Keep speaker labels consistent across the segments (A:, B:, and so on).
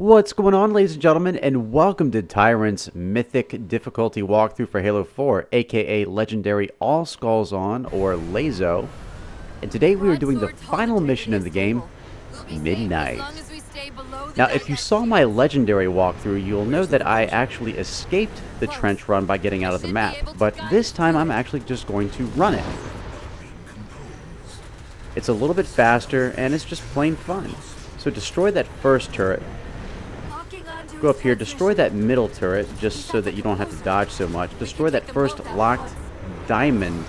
A: What's going on, ladies and gentlemen, and welcome to Tyrant's Mythic Difficulty walkthrough for Halo 4, aka Legendary All Skulls On, or LASO. And today we are doing the final mission in the game, Midnight. Now, if you saw my Legendary walkthrough, you'll know that I actually escaped the trench run by getting out of the map, but this time I'm actually just going to run it. It's a little bit faster, and it's just plain fun. So destroy that first turret. Go up here, destroy that middle turret, just so that you don't have to dodge so much. Destroy that first locked diamond.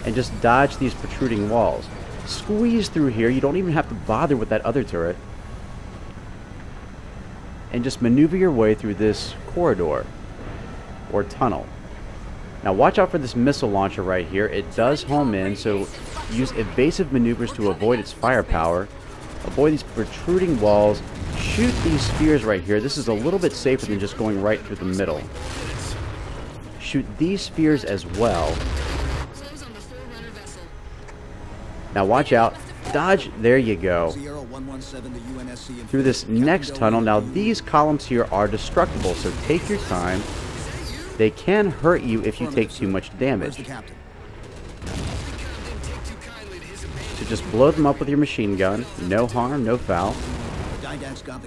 A: And just dodge these protruding walls. Squeeze through here, you don't even have to bother with that other turret. And just maneuver your way through this corridor, or tunnel. Now watch out for this missile launcher right here. It does home in, so use evasive maneuvers to avoid its firepower. Avoid these protruding walls. Shoot these spheres right here. This is a little bit safer than just going right through the middle. Shoot these spheres as well. Now watch out. Dodge. There you go. Through this next tunnel. Now these columns here are destructible, so take your time. They can hurt you if you take too much damage. So just blow them up with your machine gun. No harm, no foul.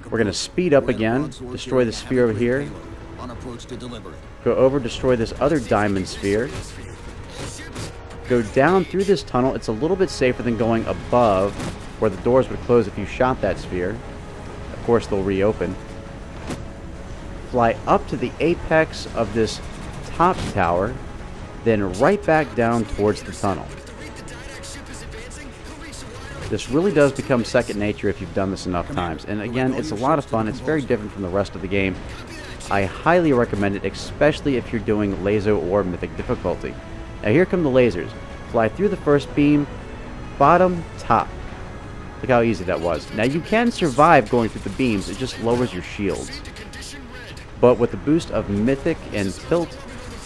A: We're going to speed up again. Destroy the sphere over here. Go over, destroy this other diamond sphere. Go down through this tunnel. It's a little bit safer than going above, where the doors would close if you shot that sphere. Of course, they'll reopen. Fly up to the apex of this top tower, then right back down towards the tunnel. This really does become second nature if you've done this enough times. And again, it's a lot of fun. It's very different from the rest of the game. I highly recommend it, especially if you're doing LASO or Mythic Difficulty. Now here come the lasers. Fly through the first beam, bottom, top. Look how easy that was. Now you can survive going through the beams. It just lowers your shields. But with the boost of Mythic and Tilt,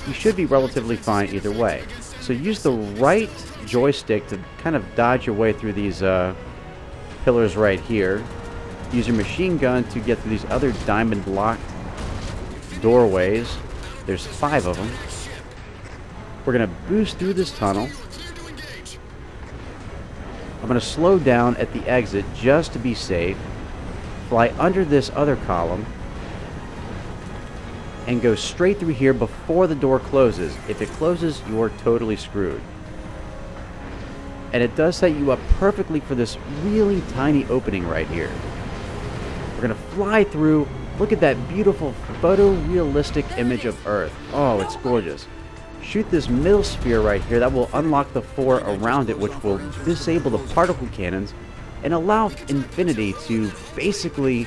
A: you should be relatively fine either way. So use the right joystick to kind of dodge your way through these pillars right here. Use your machine gun to get through these other diamond blocked doorways. There's 5 of them. We're going to boost through this tunnel. I'm going to slow down at the exit just to be safe. Fly under this other column. And go straight through here before the door closes. If it closes, you're totally screwed. And it does set you up perfectly for this really tiny opening right here. We're going to fly through. Look at that beautiful photorealistic image of Earth. Oh, it's gorgeous. Shoot this middle sphere right here. That will unlock the 4 around it, which will disable the particle cannons and allow Infinity to basically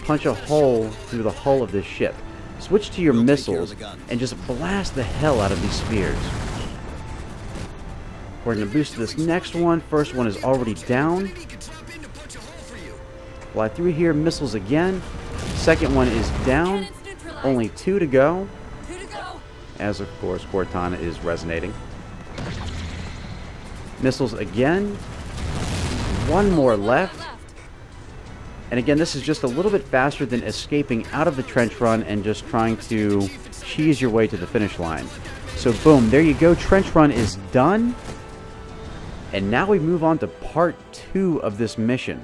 A: punch a hole through the hull of this ship. Switch to your missiles and just blast the hell out of these spheres. We're going to boost this next one. First one is already down. Fly through here, missiles again. Second one is down. Only 2 to go. As of course Cortana is resonating. Missiles again. 1 more left. And again, this is just a little bit faster than escaping out of the trench run and just trying to cheese your way to the finish line. So boom, there you go. Trench run is done. And now we move on to part 2 of this mission.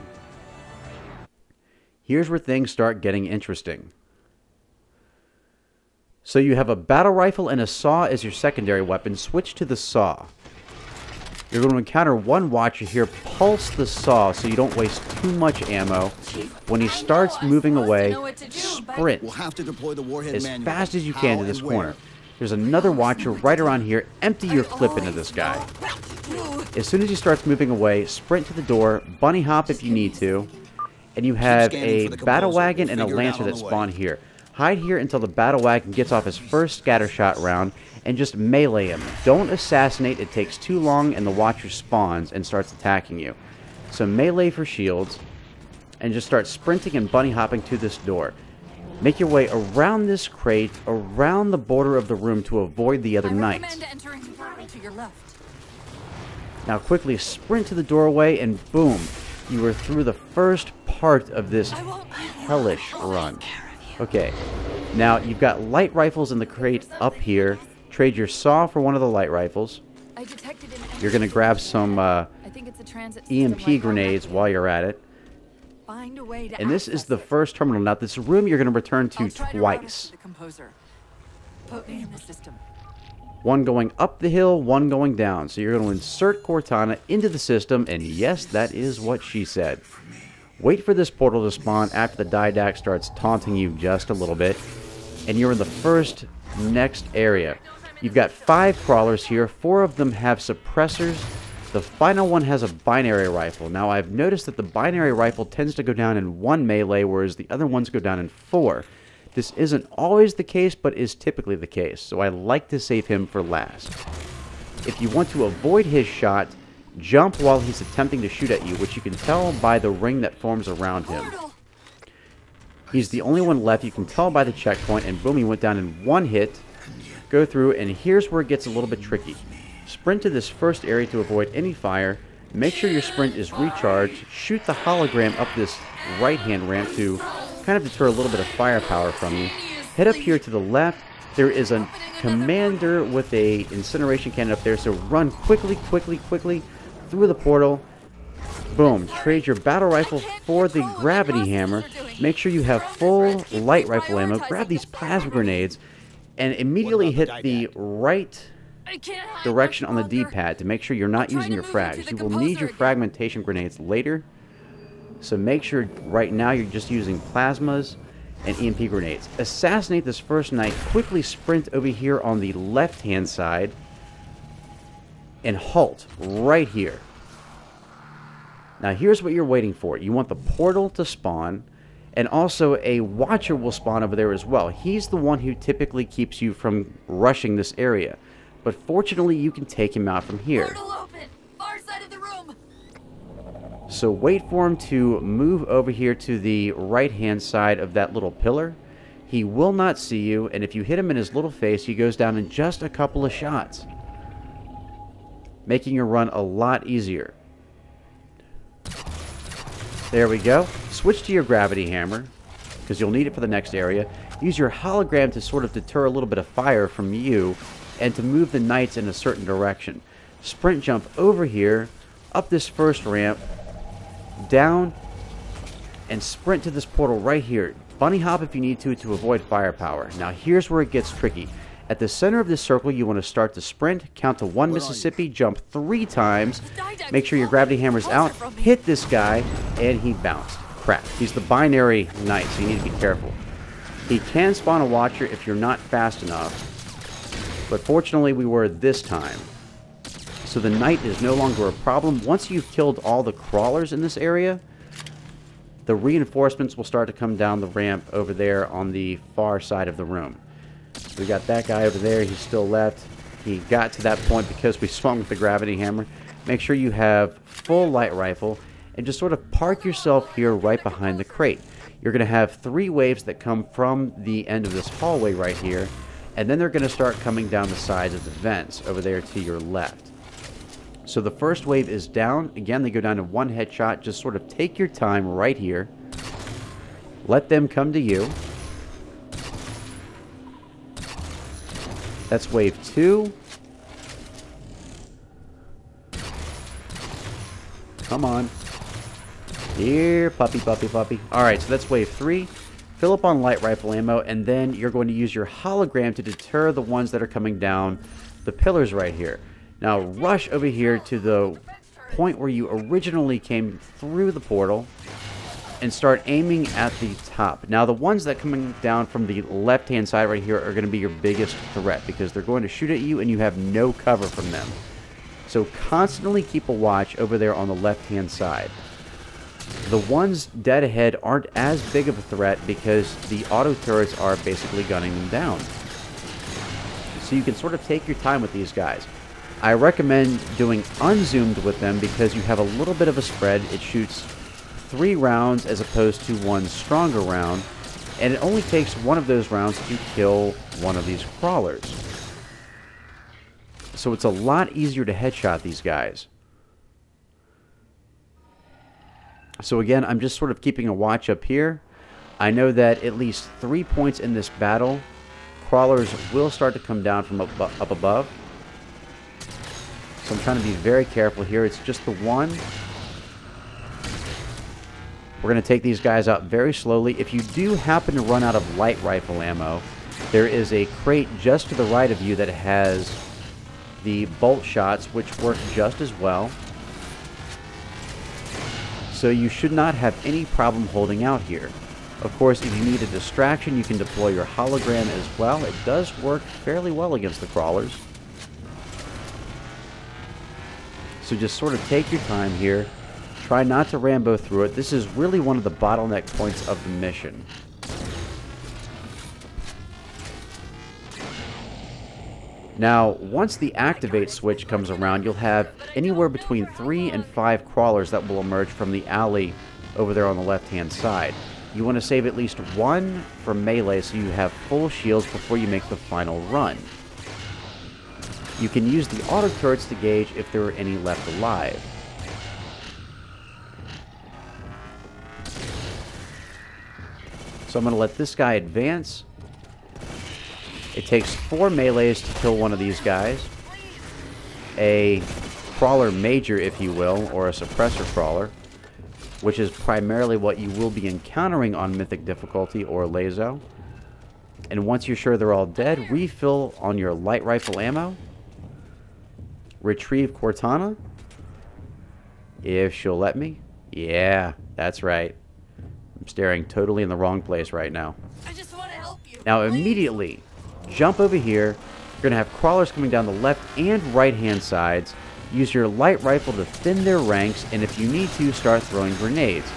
A: Here's where things start getting interesting. So you have a battle rifle and a saw as your secondary weapon. Switch to the saw. You're going to encounter one watcher here. Pulse the saw so you don't waste too much ammo. When he starts moving away, sprint as fast as you can to this corner. There's another watcher right around here. Empty your clip into this guy. As soon as he starts moving away, sprint to the door, bunny hop if you need to, and you have a battle wagon and a lancer that spawn here. Hide here until the battle wagon gets off his first scattershot round and just melee him. Don't assassinate, it takes too long and the watcher spawns and starts attacking you. So melee for shields and just start sprinting and bunny hopping to this door. Make your way around this crate, around the border of the room to avoid the other knights. Now quickly sprint to the doorway and boom, you are through the first part of this hellish run. Okay, now you've got light rifles in the crate up here. Trade your saw for one of the light rifles. You're going to grab some EMP grenades while you're at it. And this is the first terminal. Now, this room you're going to return to twice. One going up the hill, one going down. So you're going to insert Cortana into the system, and yes, that is what she said. Wait for this portal to spawn after the Didact starts taunting you just a little bit, and you're in the first next area. You've got 5 crawlers here. 4 of them have suppressors. The final one has a binary rifle. Now, I've noticed that the binary rifle tends to go down in 1 melee, whereas the other ones go down in 4. This isn't always the case, but is typically the case, so I like to save him for last. If you want to avoid his shot, jump while he's attempting to shoot at you, which you can tell by the ring that forms around him. He's the only one left. You can tell by the checkpoint, and boom, he went down in 1 hit. Go through, and here's where it gets a little bit tricky. Sprint to this first area to avoid any fire. Make sure your sprint is recharged. Shoot the hologram up this right-hand ramp to kind of deter a little bit of firepower from you. Head up here to the left. There is a commander with a incineration cannon up there, so run quickly through the portal. Boom. Trade your battle rifle for the gravity hammer. Make sure you have full light rifle ammo. Grab these plasma grenades and immediately hit the right direction on the D-pad to make sure you're not using your frags. You will need your fragmentation grenades later, so make sure right now you're just using plasmas and EMP grenades. Assassinate this first knight. Quickly sprint over here on the left-hand side and halt right here. Now here's what you're waiting for. You want the portal to spawn, and also a watcher will spawn over there as well. He's the one who typically keeps you from rushing this area. But fortunately, you can take him out from here.
B: Portal open! Far side of the room!
A: So wait for him to move over here to the right-hand side of that little pillar. He will not see you, and if you hit him in his little face, he goes down in just a couple of shots, making your run a lot easier. There we go. Switch to your gravity hammer, because you'll need it for the next area. Use your hologram to sort of deter a little bit of fire from you, and to move the knights in a certain direction. Sprint jump over here, up this first ramp, down, and sprint to this portal right here. Bunny hop if you need to avoid firepower. Now here's where it gets tricky. At the center of this circle, you want to start to sprint, count to 1 Mississippi, jump 3 times, make sure your gravity hammer's out, hit this guy, and he bounced. Crap. He's the binary knight, so you need to be careful. He can spawn a watcher if you're not fast enough, but fortunately we were this time. So the knight is no longer a problem. Once you've killed all the crawlers in this area, the reinforcements will start to come down the ramp over there on the far side of the room. We got that guy over there. He's still left. He got to that point because we swung with the gravity hammer. Make sure you have full light rifle and just sort of park yourself here right behind the crate. You're going to have 3 waves that come from the end of this hallway right here, and then they're going to start coming down the sides of the vents over there to your left. So the first wave is down. Again, they go down to 1 headshot. Just sort of take your time right here. Let them come to you. That's wave 2. Come on. Here, puppy. Alright, so that's wave 3. Fill up on light rifle ammo, and then you're going to use your hologram to deter the ones that are coming down the pillars right here. Now rush over here to the point where you originally came through the portal and start aiming at the top. Now the ones that coming down from the left-hand side right here are going to be your biggest threat because they're going to shoot at you and you have no cover from them. So constantly keep a watch over there on the left-hand side. The ones dead ahead aren't as big of a threat because the auto turrets are basically gunning them down. So you can sort of take your time with these guys. I recommend doing unzoomed with them because you have a little bit of a spread. It shoots 3 rounds as opposed to 1 stronger round, and it only takes 1 of those rounds to kill 1 of these crawlers. So it's a lot easier to headshot these guys. So again, I'm just sort of keeping a watch up here. I know that at least 3 points in this battle, crawlers will start to come down from up above. So I'm trying to be very careful here. It's just the one. We're going to take these guys out very slowly. If you do happen to run out of light rifle ammo, there is a crate just to the right of you that has the bolt shots, which work just as well. So you should not have any problem holding out here. Of course, if you need a distraction, you can deploy your hologram as well. It does work fairly well against the crawlers. So just sort of take your time here. Try not to Rambo through it. This is really one of the bottleneck points of the mission. Now, once the activate switch comes around, you'll have anywhere between 3 and 5 crawlers that will emerge from the alley over there on the left-hand side. You want to save at least one for melee so you have full shields before you make the final run. You can use the auto turrets to gauge if there are any left alive. So I'm going to let this guy advance. It takes 4 melees to kill one of these guys. A crawler major, if you will, or a suppressor crawler, which is primarily what you will be encountering on Mythic Difficulty or LASO. And once you're sure they're all dead, refill on your light rifle ammo. Retrieve Cortana. If she'll let me. Yeah, that's right. I'm staring totally in the wrong place right now.
B: I just want to help you.
A: Now immediately, jump over here. You're going to have crawlers coming down the left and right-hand sides. Use your light rifle to thin their ranks, and if you need to, start throwing grenades.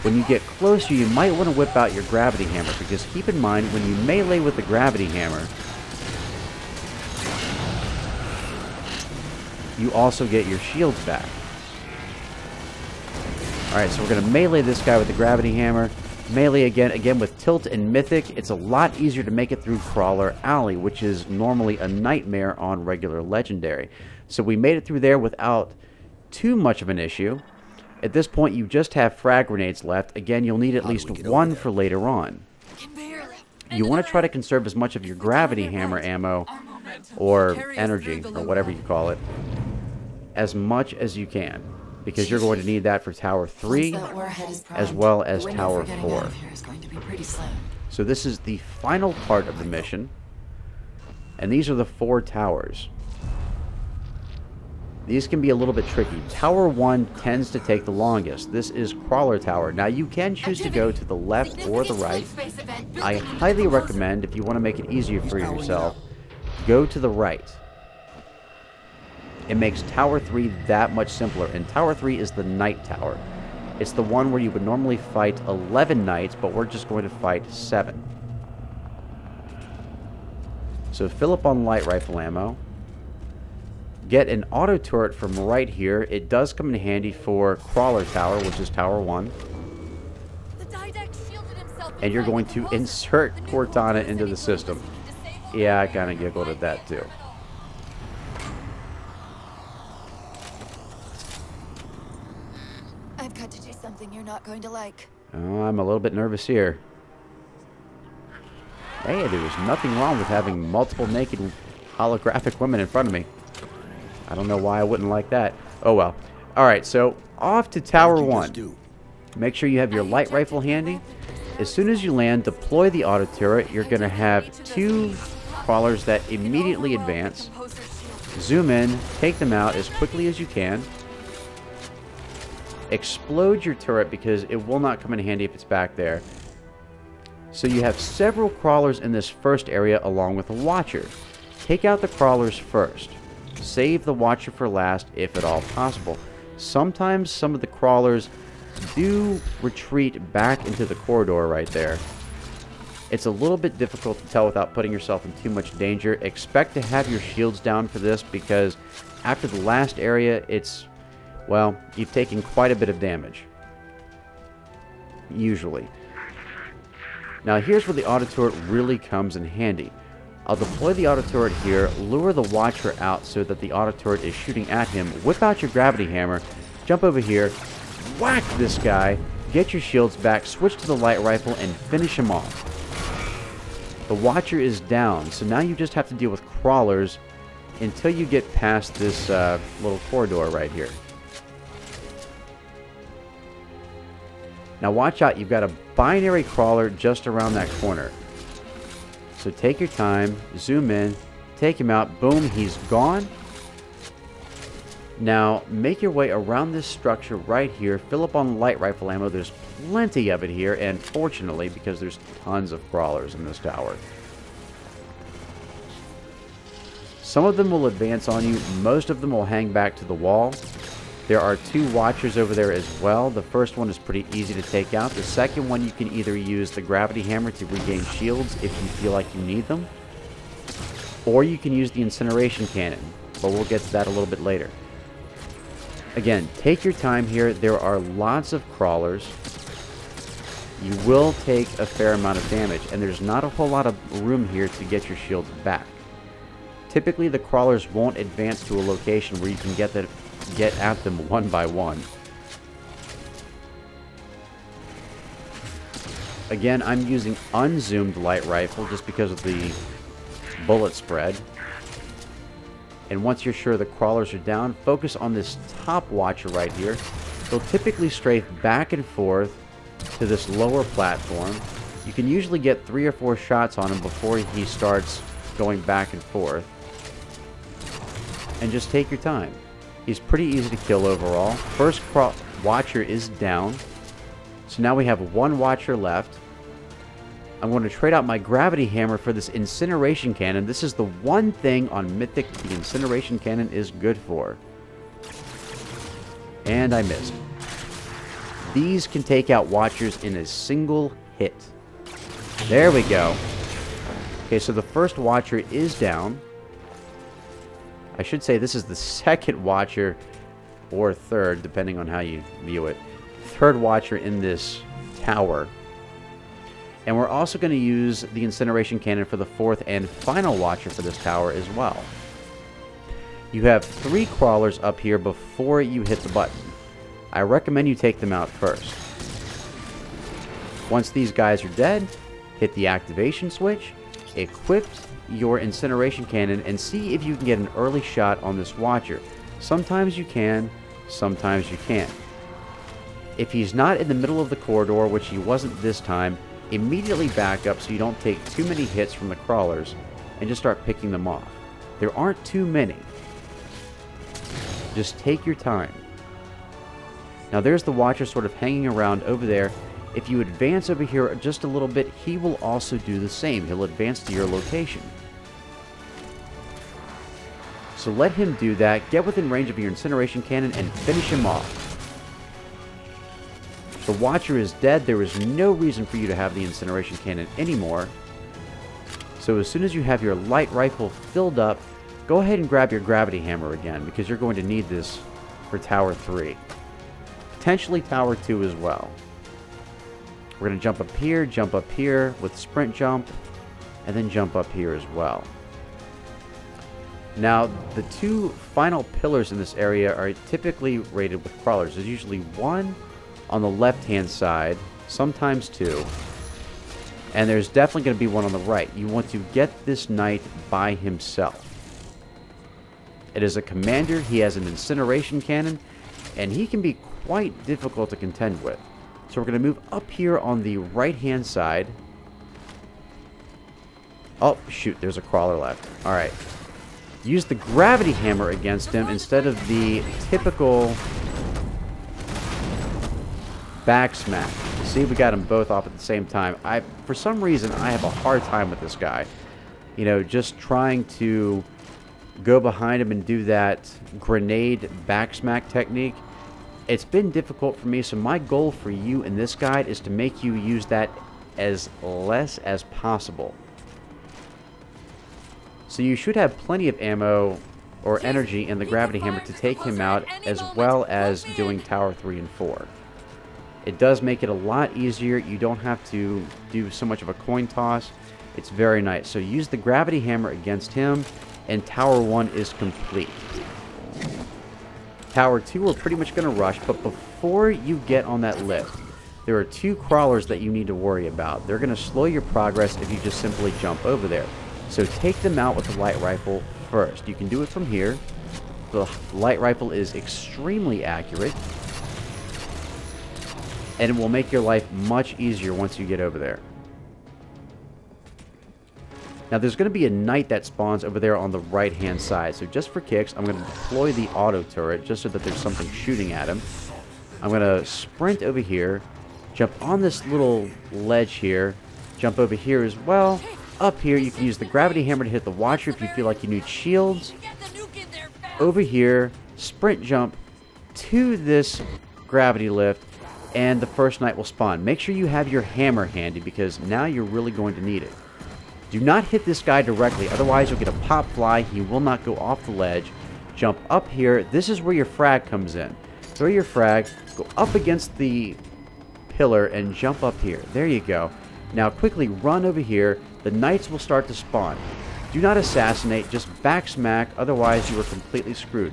A: When you get closer, you might want to whip out your gravity hammer, because keep in mind, when you melee with the gravity hammer, you also get your shields back. Alright, so we're going to melee this guy with the gravity hammer. Melee again with tilt and mythic. It's a lot easier to make it through Crawler Alley, which is normally a nightmare on regular legendary. So we made it through there without too much of an issue. At this point, you just have frag grenades left. Again, you'll need at least one for later on. You want to try to conserve as much of your gravity hammer ammo, or energy, or whatever you call it, as much as you can, because you're going to need that for Tower 3, as well as Tower 4. So this is the final part of the mission, and these are the 4 towers. These can be a little bit tricky. Tower 1 tends to take the longest. This is Crawler Tower. Now, you can choose to go to the left or the right. I highly recommend, if you want to make it easier for yourself, go to the right. It makes Tower 3 that much simpler. And Tower 3 is the Night Tower. It's the one where you would normally fight 11 knights, but we're just going to fight 7. So fill up on light rifle ammo. Get an auto turret from right here. It does come in handy for Crawler Tower, which is Tower 1. And you're going to insert Cortana into the system. Yeah, I kind of giggled at that too.
B: I've got to do something you're not going to like.
A: Oh, I'm a little bit nervous here. Hey, there's nothing wrong with having multiple naked holographic women in front of me. I don't know why I wouldn't like that. Oh well. Alright, so off to Tower 1. Make sure you have your light rifle handy. As soon as you land, deploy the auto turret. You're going to have 2 crawlers that immediately advance. Zoom in, take them out as quickly as you can. Explode your turret because it will not come in handy if it's back there. So you have several crawlers in this first area along with a watcher. Take out the crawlers first. Save the watcher for last if at all possible. Sometimes some of the crawlers do retreat back into the corridor right there. It's a little bit difficult to tell without putting yourself in too much danger. Expect to have your shields down for this because after the last area, it's, well, you've taken quite a bit of damage. Usually. Now here's where the auto turret really comes in handy. I'll deploy the auto turret here, lure the watcher out so that the auto turret is shooting at him, whip out your gravity hammer, jump over here, whack this guy, get your shields back, switch to the light rifle, and finish him off. The Watcher is down, so now you just have to deal with crawlers until you get past this little corridor right here. Now watch out, you've got a binary crawler just around that corner. So take your time, zoom in, take him out, boom, he's gone. Now make your way around this structure right here, fill up on light rifle ammo, there's plenty of it here, and fortunately, because there's tons of crawlers in this tower. Some of them will advance on you, most of them will hang back to the wall. There are 2 Watchers over there as well. The first one is pretty easy to take out. The second one, you can either use the gravity hammer to regain shields if you feel like you need them, or you can use the incineration cannon, but we'll get to that a little bit later. Again, take your time here. There are lots of crawlers. You will take a fair amount of damage, and there's not a whole lot of room here to get your shields back. Typically, the crawlers won't advance to a location where you can get at them one by one. Again, I'm using unzoomed light rifle just because of the bullet spread. And once you're sure the crawlers are down, focus on this top Watcher right here. They'll typically strafe back and forth to this lower platform. You can usually get 3 or 4 shots on him before he starts going back and forth. And just take your time. He's pretty easy to kill overall. First Watcher is down. So now we have 1 Watcher left. I'm going to trade out my gravity hammer for this incineration cannon. This is the one thing on Mythic the incineration cannon is good for. And I missed. These can take out Watchers in a single hit. There we go. Okay, so the first Watcher is down. I should say this is the second Watcher, or third, depending on how you view it. Third Watcher in this tower. And we're also going to use the incineration cannon for the 4th and final Watcher for this tower as well. You have 3 crawlers up here before you hit the button. I recommend you take them out first. Once these guys are dead, hit the activation switch, equip your incineration cannon, and see if you can get an early shot on this Watcher. Sometimes you can, sometimes you can't. If he's not in the middle of the corridor, which he wasn't this time, immediately back up so you don't take too many hits from the crawlers, and just start picking them off. There aren't too many. Just take your time. Now there's the Watcher sort of hanging around over there. If you advance over here just a little bit, he will also do the same. He'll advance to your location. So let him do that, get within range of your incineration cannon, and finish him off. The Watcher is dead. There is no reason for you to have the incineration cannon anymore. So as soon as you have your light rifle filled up, go ahead and grab your gravity hammer again, because you're going to need this for Tower 3. Potentially Tower 2 as well. We're going to jump up here with sprint jump, and then jump up here as well. Now, the 2 final pillars in this area are typically rated with crawlers. There's usually 1 on the left-hand side, sometimes 2. And there's definitely going to be 1 on the right. You want to get this knight by himself. It is a commander, he has an incineration cannon, and he can be quite difficult to contend with. So we're going to move up here on the right-hand side. Oh, shoot, there's a crawler left. Alright. Use the gravity hammer against him instead of the typical back smack. See, we got them both off at the same time. For some reason, I have a hard time with this guy. You know, just trying to go behind him and do that grenade back smack technique. It's been difficult for me, so my goal for you in this guide is to make you use that as less as possible. So you should have plenty of ammo or energy in the gravity hammer to take him out, as well as doing Tower 3 and 4. It does make it a lot easier. You don't have to do so much of a coin toss. It's very nice. So use the gravity hammer against him, and Tower 1 is complete. Tower 2, we're pretty much going to rush, but before you get on that lift, there are 2 crawlers that you need to worry about. They're going to slow your progress if you just simply jump over there. So take them out with the light rifle first. You can do it from here. The light rifle is extremely accurate, and it will make your life much easier once you get over there. Now there's going to be a knight that spawns over there on the right hand side, so just for kicks I'm going to deploy the auto turret just so that there's something shooting at him. I'm going to sprint over here, jump on this little ledge here, jump over here as well. Up here you can use the gravity hammer to hit the watcher if you feel like you need shields. Over here, sprint jump to this gravity lift, and the first knight will spawn. Make sure you have your hammer handy because now you're really going to need it. Do not hit this guy directly, otherwise you'll get a pop fly. He will not go off the ledge. Jump up here. This is where your frag comes in. Throw your frag, go up against the pillar, and jump up here. There you go. Now quickly run over here. The knights will start to spawn. Do not assassinate, just back smack, otherwise you are completely screwed.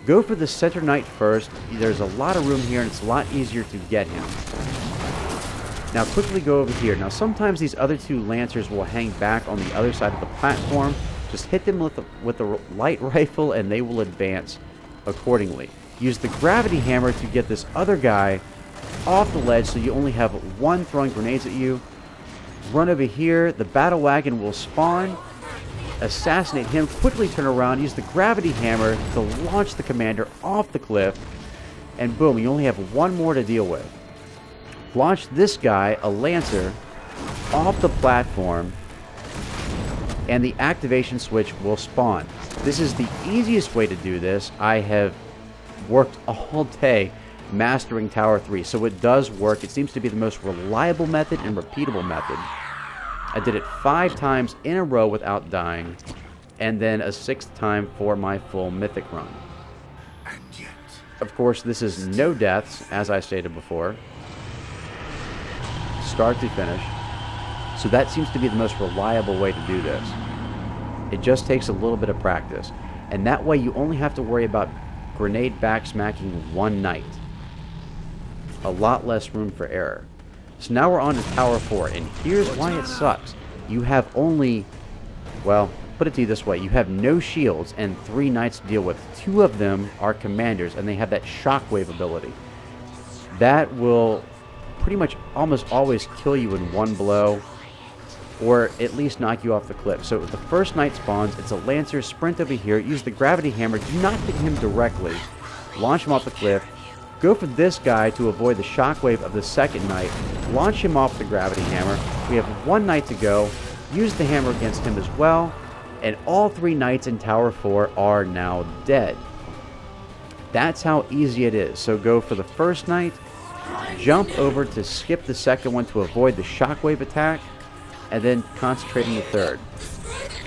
A: Go for the center knight first. There's a lot of room here and it's a lot easier to get him. Now quickly go over here. Now sometimes these other 2 lancers will hang back on the other side of the platform. Just hit them with the light rifle and they will advance accordingly. Use the gravity hammer to get this other guy off the ledge so you only have 1 throwing grenades at you. Run over here. The battle wagon will spawn. Assassinate him. Quickly turn around. Use the gravity hammer to launch the commander off the cliff. And boom, you only have 1 more to deal with. Launch this guy, a lancer, off the platform, and the activation switch will spawn. This is the easiest way to do this. I have worked all day mastering Tower 3, so it does work. It seems to be the most reliable method and repeatable method. I did it 5 times in a row without dying, and then a 6th time for my full mythic run. Of course, this is no deaths, as I stated before. Start to finish. So that seems to be the most reliable way to do this. It just takes a little bit of practice. And that way you only have to worry about grenade backsmacking 1 knight. A lot less room for error. So now we're on to Tower 4, and here's why it sucks. You have only, well, put it to you this way. You have no shields and 3 knights to deal with. 2 of them are commanders, and they have that shockwave ability. That will pretty much almost always kill you in 1 blow, or at least knock you off the cliff. So if the first knight spawns, it's a lancer. Sprint over here, use the gravity hammer. Do not hit him directly. Launch him off the cliff. Go for this guy to avoid the shockwave of the second knight. Launch him off the gravity hammer. We have 1 knight to go. Use the hammer against him as well. And all 3 knights in Tower 4 are now dead. That's how easy it is. So go for the first knight. Jump over to skip the second one to avoid the shockwave attack. And then concentrate on the third.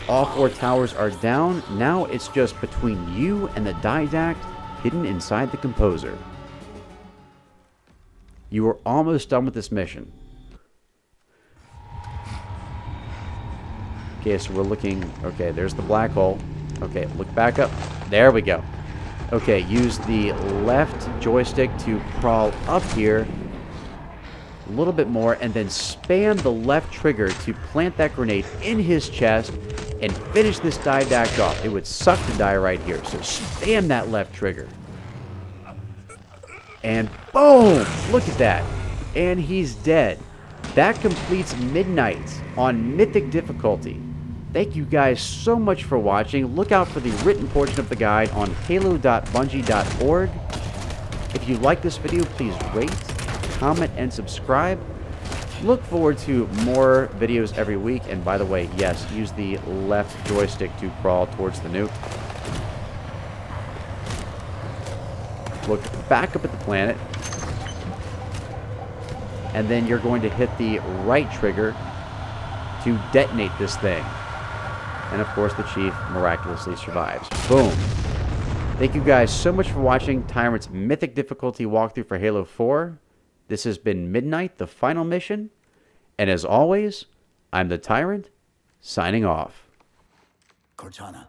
A: All 4 towers are down. Now it's just between you and the Didact hidden inside the Composer. You are almost done with this mission. Okay, so we're looking... Okay, there's the black hole. Okay, look back up. There we go. Okay, use the left joystick to crawl up here a little bit more, and then spam the left trigger to plant that grenade in his chest and finish this Didact off. It would suck to die right here, so spam that left trigger. And boom! Look at that. And he's dead. That completes Midnight on Mythic Difficulty. Thank you guys so much for watching. Look out for the written portion of the guide on halo.bungie.org. If you like this video, please rate, comment, and subscribe. Look forward to more videos every week. And by the way, yes, use the left joystick to crawl towards the nuke. Look back up at the planet, and then you're going to hit the right trigger to detonate this thing. And of course the chief miraculously survives. Boom. Thank you guys so much for watching Tyrant's Mythic Difficulty walkthrough for Halo 4. This has been Midnight, the final mission. And as always, I'm the Tyrant, signing off.
C: Cortana.